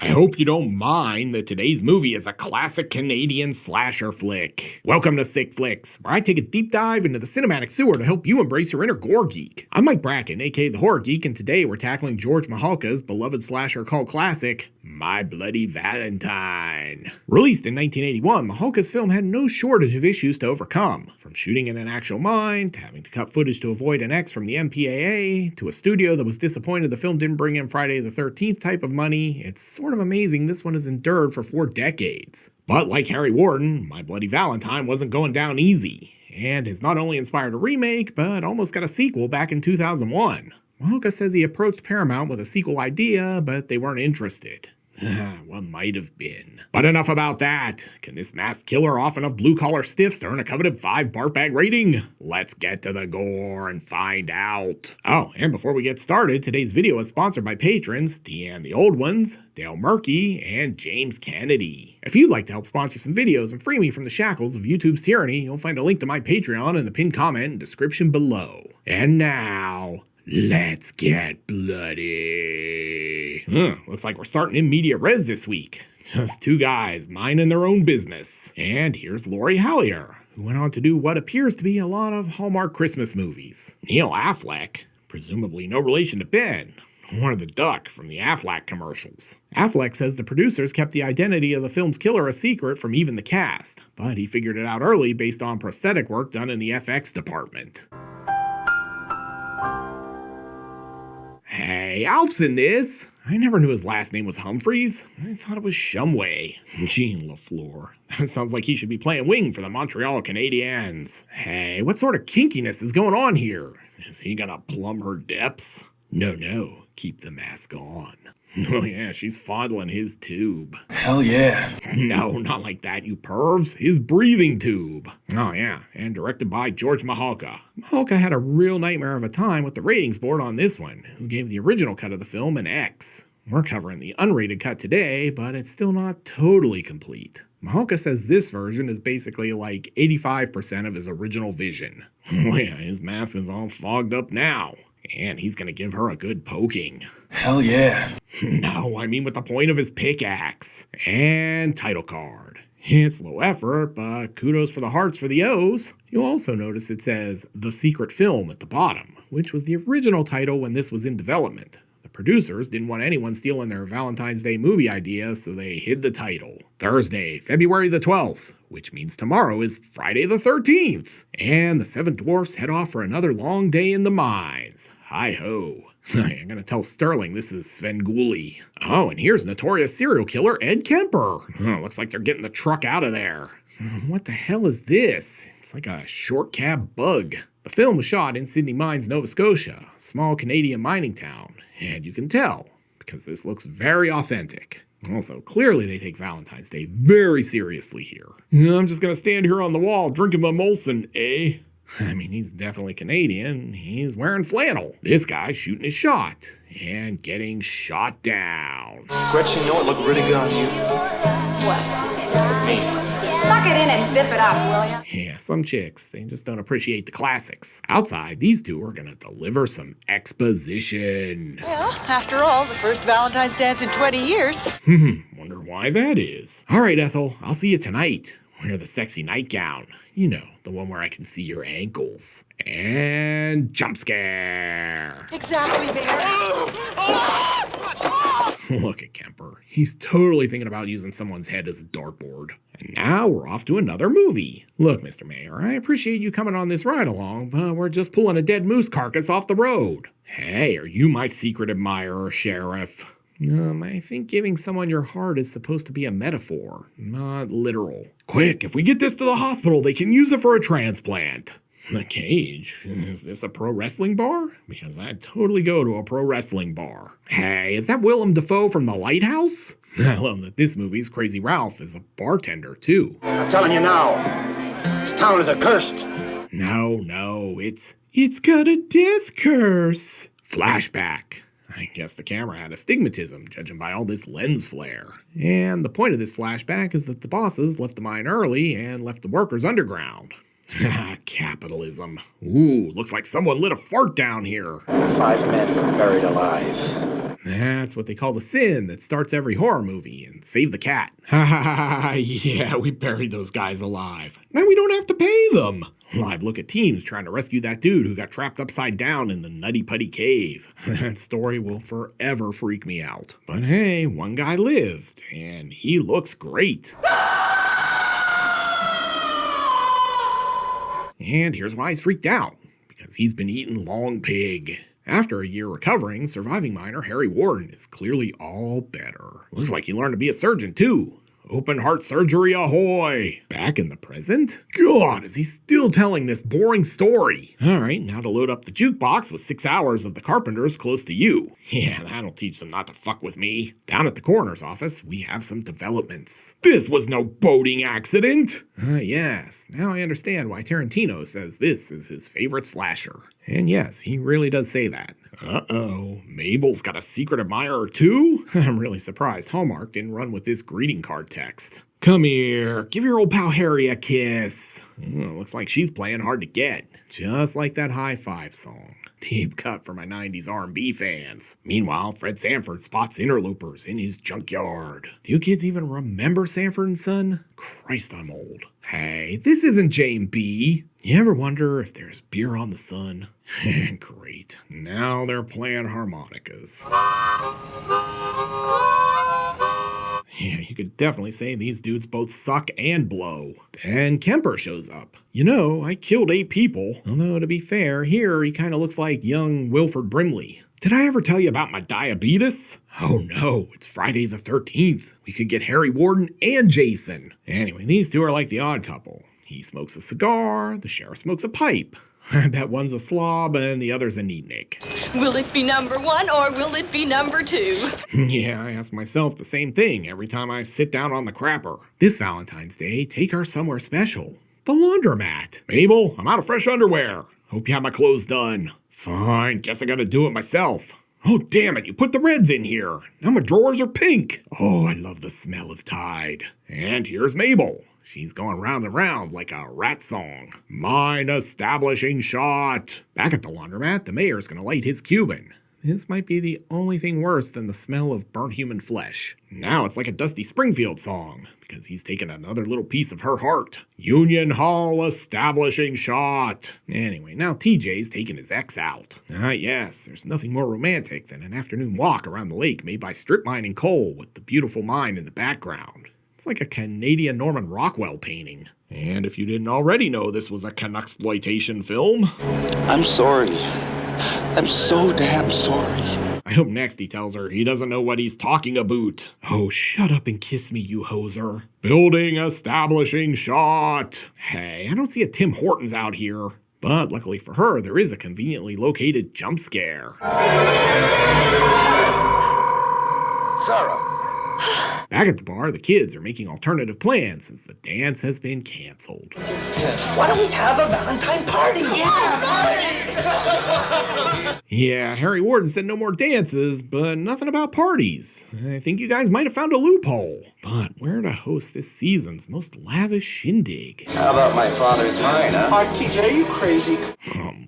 I hope you don't mind that today's movie is a classic Canadian slasher flick. Welcome to Sick Flicks, where I take a deep dive into the cinematic sewer to help you embrace your inner gore geek. I'm Mike Bracken, aka The Horror Geek, and today we're tackling George Mihalka's beloved slasher cult classic, My Bloody Valentine. Released in 1981, Mihalka's film had no shortage of issues to overcome. From shooting in an actual mine, to having to cut footage to avoid an X from the MPAA, to a studio that was disappointed the film didn't bring in Friday the 13th type of money, it's sort of amazing this one has endured for 4 decades. But like Harry Warden, My Bloody Valentine wasn't going down easy, and has not only inspired a remake, but almost got a sequel back in 2001. Mihalka says he approached Paramount with a sequel idea, but they weren't interested. What might have been. But enough about that. Can this masked killer off enough blue-collar stiffs to earn a coveted 5 barf bag rating? Let's get to the gore and find out. Oh, and before we get started, today's video is sponsored by patrons Deanne the Old Ones, Dale Murky, and James Kennedy. If you'd like to help sponsor some videos and free me from the shackles of YouTube's tyranny, you'll find a link to my Patreon in the pinned comment and description below. And now, let's get bloody. Looks like we're starting in media res this week. Just 2 guys minding their own business. And here's Lori Hallier, who went on to do what appears to be a lot of Hallmark Christmas movies. Neil Affleck, presumably no relation to Ben, one of the duck from the Affleck commercials. Affleck says the producers kept the identity of the film's killer a secret from even the cast, but he figured it out early based on prosthetic work done in the FX department. Hey, Alf's in this. I never knew his last name was Humphreys. I thought it was Shumway. Jean LaFleur. That sounds like he should be playing wing for the Montreal Canadiens. Hey, what sort of kinkiness is going on here? Is he gonna plumb her depths? No, keep the mask on. Oh yeah, she's fondling his tube. Hell yeah. No, not like that, you pervs. His breathing tube. Oh yeah, and directed by George Mihalka. Mihalka had a real nightmare of a time with the ratings board on this one, who gave the original cut of the film an X. We're covering the unrated cut today, but it's still not totally complete. Mihalka says this version is basically like 85% of his original vision. Oh yeah, his mask is all fogged up now. And he's gonna give her a good poking. Hell yeah. No, I mean with the point of his pickaxe. And title card. It's low effort, but kudos for the hearts for the O's. You'll also notice it says The Secret Film at the bottom, which was the original title when this was in development. The producers didn't want anyone stealing their Valentine's Day movie idea, so they hid the title. Thursday, February the 12th, which means tomorrow is Friday the 13th. And the 7 dwarfs head off for another long day in the mines. Hi-ho. I'm gonna tell Sterling this is Svengoolie. Oh, and here's notorious serial killer Ed Kemper. Oh, looks like they're getting the truck out of there. What the hell is this? It's like a short cab bug. The film was shot in Sydney Mines, Nova Scotia, a small Canadian mining town. And you can tell, because this looks very authentic. Also, clearly they take Valentine's Day very seriously here. I'm just gonna stand here on the wall drinking my Molson, eh? I mean, he's definitely Canadian. He's wearing flannel. This guy's shooting his shot and getting shot down. Gretchen, you know what looked really good on you? What? Me. Suck it in and zip it up, will ya? Yeah, some chicks, they just don't appreciate the classics. Outside, these 2 are gonna deliver some exposition. Well, after all, the first Valentine's dance in 20 years. Wonder why that is. All right, Ethel, I'll see you tonight. Wear the sexy nightgown. You know, the one where I can see your ankles. And jump scare. Exactly, Look at Kemper. He's totally thinking about using someone's head as a dartboard. And now we're off to another movie. Look, Mr. Mayor, I appreciate you coming on this ride along, but we're just pulling a dead moose carcass off the road. Hey, are you my secret admirer, Sheriff? I think giving someone your heart is supposed to be a metaphor, not literal. Quick, if we get this to the hospital, they can use it for a transplant. The Cage? Is this a pro wrestling bar? Because I'd totally go to a pro wrestling bar. Hey, is that Willem Dafoe from The Lighthouse? I love that this movie's Crazy Ralph is a bartender, too. I'm telling you now, this town is accursed. No, it's got a death curse. Flashback. I guess the camera had astigmatism, judging by all this lens flare. And the point of this flashback is that the bosses left the mine early and left the workers underground. Capitalism. Ooh, looks like someone lit a fart down here. 5 men were buried alive. That's what they call the sin that starts every horror movie, and save the cat. Ha ha ha ha, yeah, we buried those guys alive. Now we don't have to pay them. Live look at teams trying to rescue that dude who got trapped upside down in the Nutty Putty Cave. That story will forever freak me out. But hey, one guy lived, and he looks great. And here's why he's freaked out. Because he's been eating long pig. After a year recovering, surviving miner Harry Warden is clearly all better. Looks like he learned to be a surgeon too. Open heart surgery ahoy! Back in the present? God, is he still telling this boring story? Alright, now to load up the jukebox with 6 hours of The Carpenters close to you. Yeah, that'll teach them not to fuck with me. Down at the coroner's office, we have some developments. This was no boating accident! Yes, now I understand why Tarantino says this is his favorite slasher. And yes, he really does say that. Uh-oh, Mabel's got a secret admirer too? I'm really surprised Hallmark didn't run with this greeting card text. Come here, give your old pal Harry a kiss. Looks like she's playing hard to get, just like that High Five song. Deep cut for my 90s R&B fans. Meanwhile, Fred Sanford spots interlopers in his junkyard. Do you kids even remember Sanford & Son? Christ, I'm old. Hey, this isn't J&B. You ever wonder if there's beer on the sun? Great. Now they're playing harmonicas. Yeah, you could definitely say these dudes both suck and blow. Then Kemper shows up. You know, I killed 8 people. Although, to be fair, here he kind of looks like young Wilford Brimley. Did I ever tell you about my diabetes? Oh no, it's Friday the 13th. We could get Harry Warden and Jason. Anyway, these two are like the odd couple. He smokes a cigar, the sheriff smokes a pipe. I bet one's a slob and the other's a neatnik. Will it be number 1 or will it be number 2? Yeah, I ask myself the same thing every time I sit down on the crapper. This Valentine's Day, take her somewhere special. The laundromat. Mabel, I'm out of fresh underwear. Hope you have my clothes done. Fine, guess I gotta do it myself. Oh, damn it, you put the reds in here. Now my drawers are pink. Oh, I love the smell of Tide. And here's Mabel. She's going round and round like a rat song. Mine establishing shot. Back at the laundromat, the mayor's gonna light his Cuban. This might be the only thing worse than the smell of burnt human flesh. Now it's like a Dusty Springfield song, because he's taken another little piece of her heart. Union Hall establishing shot. Anyway, now TJ's taking his ex out. Yes, there's nothing more romantic than an afternoon walk around the lake made by strip mining coal with the beautiful mine in the background. It's like a Canadian Norman Rockwell painting. And if you didn't already know this was a Canucksploitation film. I'm sorry. I'm so damn sorry. I hope next he tells her he doesn't know what he's talking about. Oh, shut up and kiss me, you hoser. Building establishing shot. Hey, I don't see a Tim Hortons out here. But luckily for her, there is a conveniently located jump scare. Sarah. Back at the bar, the kids are making alternative plans since the dance has been canceled. Why don't we have a Valentine party? Yeah, Harry Warden said no more dances, but nothing about parties. I think you guys might have found a loophole. But where to host this season's most lavish shindig? How about my father's mine, huh? TJ, you crazy?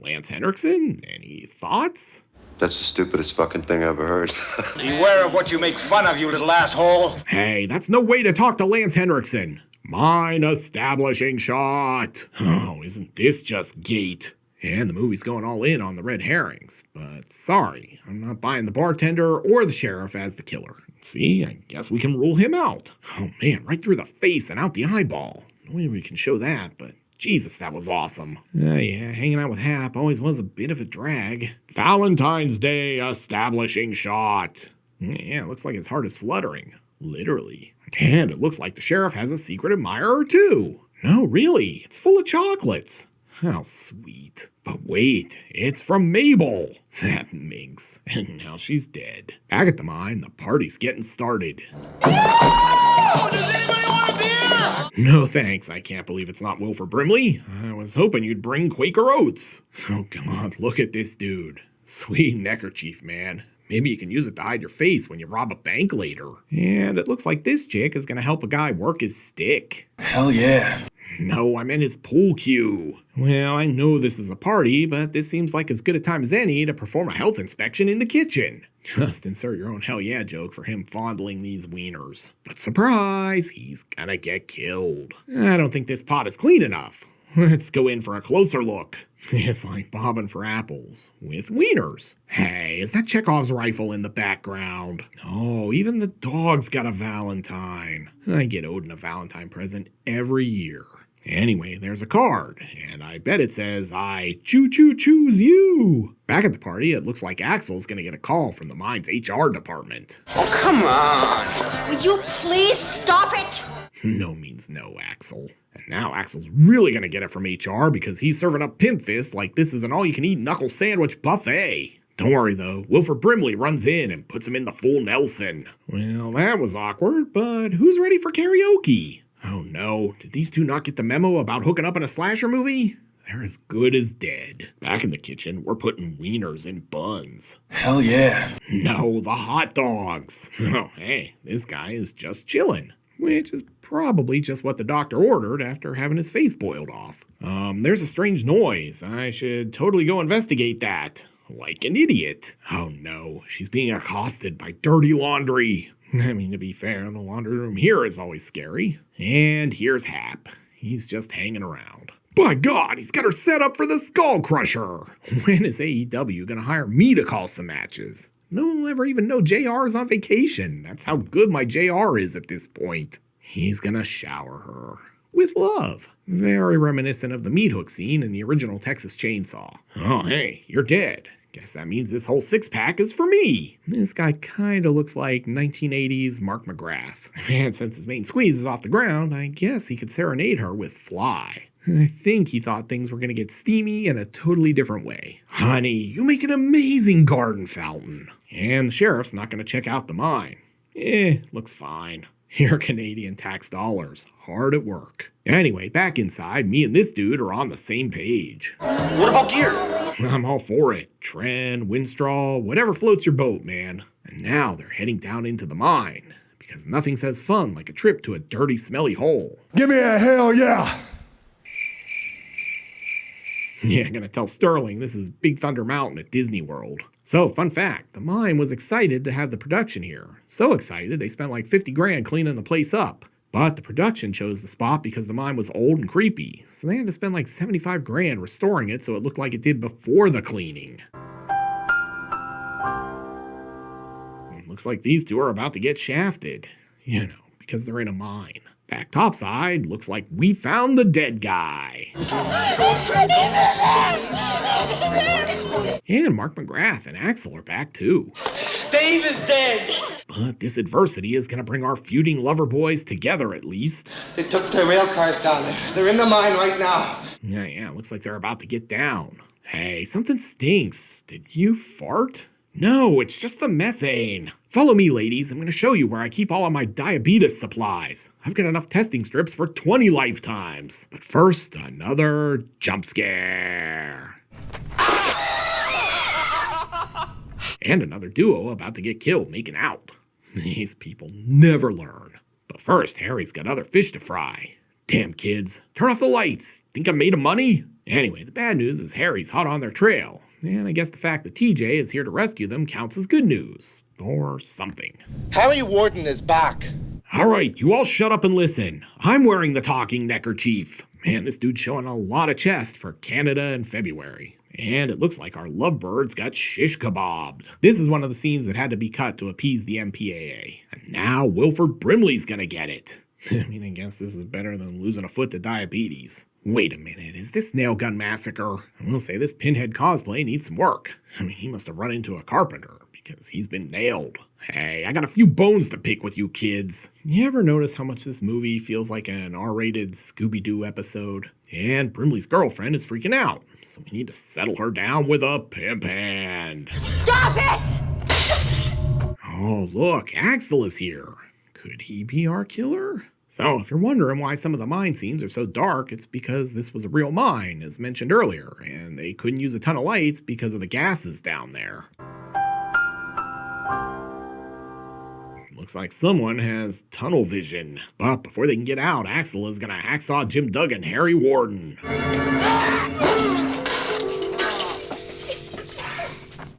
Lance Henriksen? Any thoughts? That's the stupidest fucking thing I've ever heard. Beware of what you make fun of, you little asshole. Hey, that's no way to talk to Lance Henriksen. Mine establishing shot. Oh, isn't this just gate? And the movie's going all in on the red herrings. But sorry, I'm not buying the bartender or the sheriff as the killer. See, I guess we can rule him out. Oh man, right through the face and out the eyeball. No way we can show that, but Jesus, that was awesome. Yeah, hanging out with Hap always was a bit of a drag. Valentine's Day establishing shot. Yeah, it looks like his heart is fluttering. Literally. And it looks like the sheriff has a secret admirer too. No, really, it's full of chocolates. How sweet. But wait, it's from Mabel. That minx. And now she's dead. Back at the mine, the party's getting started. Oh, does anybody want a beer? No thanks, I can't believe it's not Wilford Brimley. I was hoping you'd bring Quaker Oats. Oh god, look at this dude. Sweet neckerchief, man. Maybe you can use it to hide your face when you rob a bank later. And it looks like this chick is gonna help a guy work his stick. Hell yeah. No, I meant his pool cue. Well, I know this is a party, but this seems like as good a time as any to perform a health inspection in the kitchen. Just insert your own hell yeah joke for him fondling these wieners. But surprise, he's gonna get killed. I don't think this pot is clean enough. Let's go in for a closer look. It's like bobbing for apples with wieners. Hey, is that Chekhov's rifle in the background? Oh, even the dog's got a Valentine. I get Odin a Valentine present every year. Anyway, there's a card, and I bet it says, I choose you. Back at the party, it looks like Axel's gonna get a call from the mine's HR department. Oh, come on. Will you please stop it? No means no, Axel. And now Axel's really gonna get it from HR because he's serving up pimp fists like this is an all-you-can-eat knuckle sandwich buffet. Don't worry though, Wilford Brimley runs in and puts him in the full Nelson. Well, that was awkward, but who's ready for karaoke? Oh no, did these two not get the memo about hooking up in a slasher movie? They're as good as dead. Back in the kitchen, we're putting wieners in buns. Hell yeah. No, the hot dogs. Oh, hey, this guy is just chilling. Which is probably just what the doctor ordered after having his face boiled off. There's a strange noise. I should totally go investigate that. Like an idiot. Oh no, she's being accosted by dirty laundry. I mean, to be fair, the laundry room here is always scary. And here's Hap. He's just hanging around. By God, he's got her set up for the Skull Crusher. When is AEW gonna hire me to call some matches? No one will ever even know JR is on vacation. That's how good my JR is at this point. He's gonna shower her. With love. Very reminiscent of the meat hook scene in the original Texas Chainsaw. Oh, hey, you're dead. Guess that means this whole six-pack is for me. This guy kinda looks like 1980s Mark McGrath. And since his main squeeze is off the ground, I guess he could serenade her with Fly. I think he thought things were gonna get steamy in a totally different way. Honey, you make an amazing garden fountain. And the sheriff's not gonna check out the mine. Looks fine. Your Canadian tax dollars, hard at work. Anyway, back inside, me and this dude are on the same page. What about gear? I'm all for it. Tren, Windstraw, whatever floats your boat, man. And now they're heading down into the mine, because nothing says fun like a trip to a dirty, smelly hole. Give me a hell yeah! Yeah, I'm gonna tell Sterling this is Big Thunder Mountain at Disney World. So, fun fact, the mine was excited to have the production here. So excited, they spent like 50 grand cleaning the place up. But the production chose the spot because the mine was old and creepy. So they had to spend like 75 grand restoring it so it looked like it did before the cleaning. Looks like these two are about to get shafted. You know, because they're in a mine. Back topside, looks like we found the dead guy. And Mark McGrath and Axel are back too. Dave is dead. But this adversity is gonna bring our feuding lover boys together at least. They took the rail cars down there. They're in the mine right now. Yeah, looks like they're about to get down. Hey, something stinks. Did you fart? No, it's just the methane. Follow me, ladies. I'm going to show you where I keep all of my diabetes supplies. I've got enough testing strips for 20 lifetimes. But first, another jump scare. And another duo about to get killed making out. These people never learn. But first, Harry's got other fish to fry. Damn kids, turn off the lights. Think I'm made of money? Anyway, the bad news is Harry's hot on their trail. And I guess the fact that TJ is here to rescue them counts as good news. Or something. Harry Warden is back. Alright, you all shut up and listen. I'm wearing the talking neckerchief. Man, this dude's showing a lot of chest for Canada in February. And it looks like our lovebirds got shish kebabbed. This is one of the scenes that had to be cut to appease the MPAA. And now Wilford Brimley's gonna get it. I mean, I guess this is better than losing a foot to diabetes. Wait a minute, is this Nail Gun Massacre? I will say this Pinhead cosplay needs some work. I mean, he must have run into a carpenter, because he's been nailed. Hey, I got a few bones to pick with you kids. You ever notice how much this movie feels like an R-rated Scooby-Doo episode? And Brimley's girlfriend is freaking out, so we need to settle her down with a pimp hand. Stop it! Oh, look, Axel is here. Could he be our killer? So, if you're wondering why some of the mine scenes are so dark, it's because this was a real mine, as mentioned earlier, and they couldn't use a ton of lights because of the gases down there. Looks like someone has tunnel vision. But before they can get out, Axel is gonna hacksaw Jim Duggan, Harry Warden.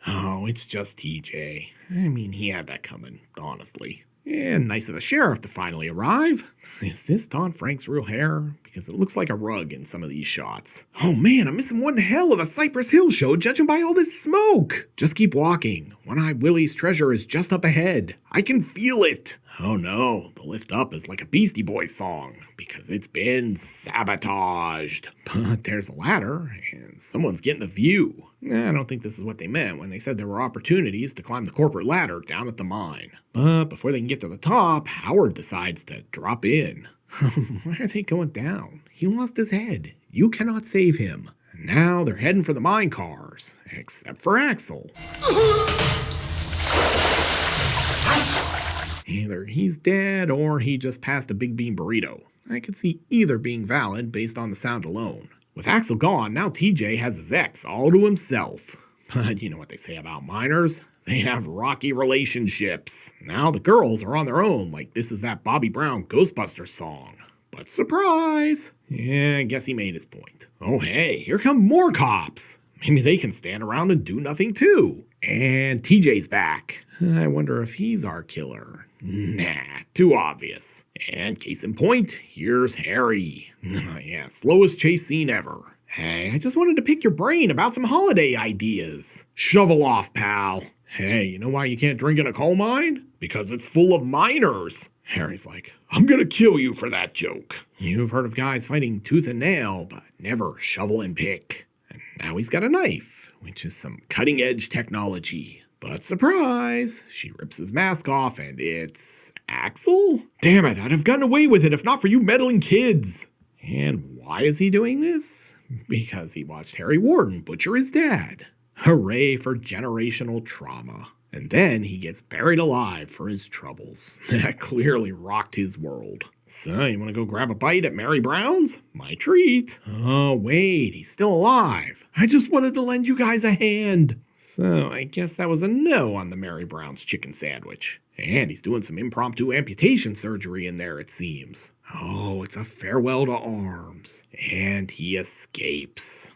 Oh, it's just TJ. I mean, he had that coming, honestly. And nice of the sheriff to finally arrive. Is this Don Frank's real hair? Because it looks like a rug in some of these shots. Oh man, I'm missing one hell of a Cypress Hill show judging by all this smoke. Just keep walking. One-Eyed Willie's treasure is just up ahead. I can feel it. Oh no, the lift up is like a Beastie Boys song because it's been sabotaged. But there's a ladder and someone's getting a view. I don't think this is what they meant when they said there were opportunities to climb the corporate ladder down at the mine. But before they can get to the top, Howard decides to drop in. Why are they going down? He lost his head. You cannot save him. Now they're heading for the mine cars, except for Axel. Either he's dead or he just passed a big bean burrito. I could see either being valid based on the sound alone. With Axel gone, now TJ has his ex all to himself. But you know what they say about minors? They have rocky relationships. Now the girls are on their own, like this is that Bobby Brown Ghostbusters song. But surprise! Yeah, I guess he made his point. Oh hey, here come more cops. Maybe they can stand around and do nothing too. And TJ's back. I wonder if he's our killer. Nah, too obvious. And case in point, here's Harry. Yeah, slowest chase scene ever. Hey, I just wanted to pick your brain about some holiday ideas. Shovel off, pal. Hey, you know why you can't drink in a coal mine? Because it's full of miners. Harry's like, I'm gonna kill you for that joke. You've heard of guys fighting tooth and nail, but never shovel and pick. And now he's got a knife, which is some cutting-edge technology. But surprise, she rips his mask off and it's Axel? Damn it, I'd have gotten away with it if not for you meddling kids. And why is he doing this? Because he watched Harry Warden butcher his dad. Hooray for generational trauma. And then he gets buried alive for his troubles. That clearly rocked his world. So, you want to go grab a bite at Mary Brown's? My treat. Oh, wait, he's still alive. I just wanted to lend you guys a hand. So, I guess that was a no on the Mary Brown's chicken sandwich. And he's doing some impromptu amputation surgery in there, it seems. Oh, it's a farewell to arms. And he escapes.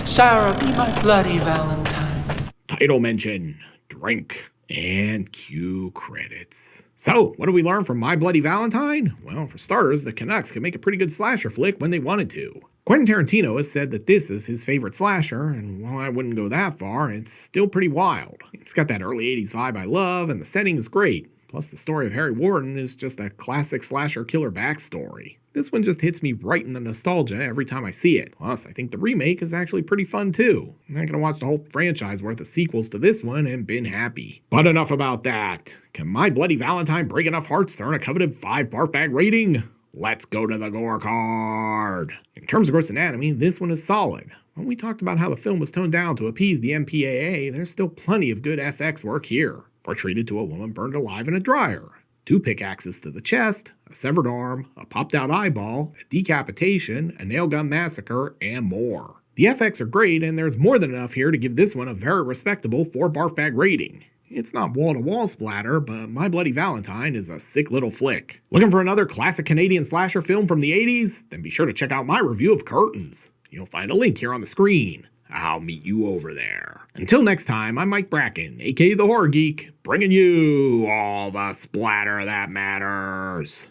Sarah, be my bloody Valentine. Title mention, drink, and cue credits. So, what do we learn from My Bloody Valentine? Well, for starters, the Canucks can make a pretty good slasher flick when they wanted to. Quentin Tarantino has said that this is his favorite slasher, and while I wouldn't go that far, it's still pretty wild. It's got that early 80s vibe I love, and the setting is great. Plus, the story of Harry Warden is just a classic slasher killer backstory. This one just hits me right in the nostalgia every time I see it. Plus, I think the remake is actually pretty fun too. I'm not gonna watch the whole franchise worth of sequels to this one and been happy. But enough about that. Can My Bloody Valentine break enough hearts to earn a coveted 5 barf bag rating? Let's go to the gore card. In terms of gross anatomy, this one is solid. When we talked about how the film was toned down to appease the MPAA, there's still plenty of good FX work here. Portrayed to a woman burned alive in a dryer. 2 pickaxes to the chest, a severed arm, a popped out eyeball, a decapitation, a nail gun massacre, and more. The FX are great, and there's more than enough here to give this one a very respectable 4 barf bag rating. It's not wall-to-wall splatter, but My Bloody Valentine is a sick little flick. Looking for another classic Canadian slasher film from the 80s? Then be sure to check out my review of Curtains. You'll find a link here on the screen. I'll meet you over there. Until next time, I'm Mike Bracken, aka The Horror Geek, bringing you all the splatter that matters.